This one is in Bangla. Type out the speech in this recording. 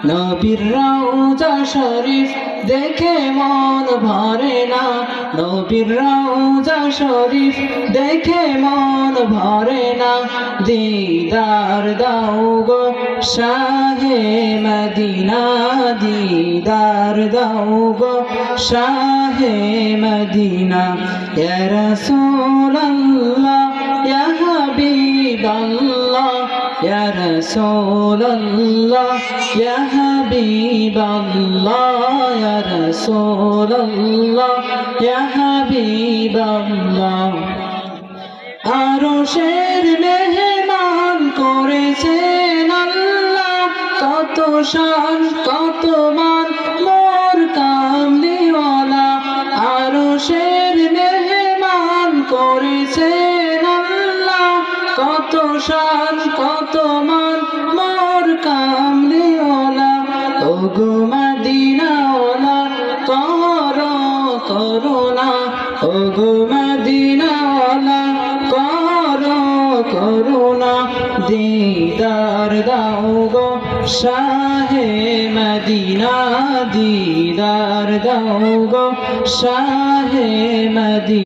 নবীর রওজা শরীফ দেখে মন ভরে না, নবীর রওজা শরীফ দেখে মন ভরে না। দিদার দাও গো শাহে মদিনা, দিদার দাও গো শাহে মদিনা। ইয়া রাসূলুল্লাহ ইয়া হাবিবাল্লাহ, ইয়া রাসূলুল্লাহ ইয়া হাবিবাল্লাহ, ইয়া রাসূলুল্লাহ ইয়া হাবিবাল্লাহ। আরশের মেহমান করেছেন আল্লাহ, কত শান কত মান মোর কামলিওয়ালা। আরশের মেহমান করেছেন আল্লাহ, কত শান কত মান মোর কামলিওয়ালা। ওগো মদিনাওয়ালা করো করুণা, ওগো মদিনাওয়ালা করো করুণা। দিদার দাও গো শাহে মদিনা, দিদার দাও গো শাহে মদিনা।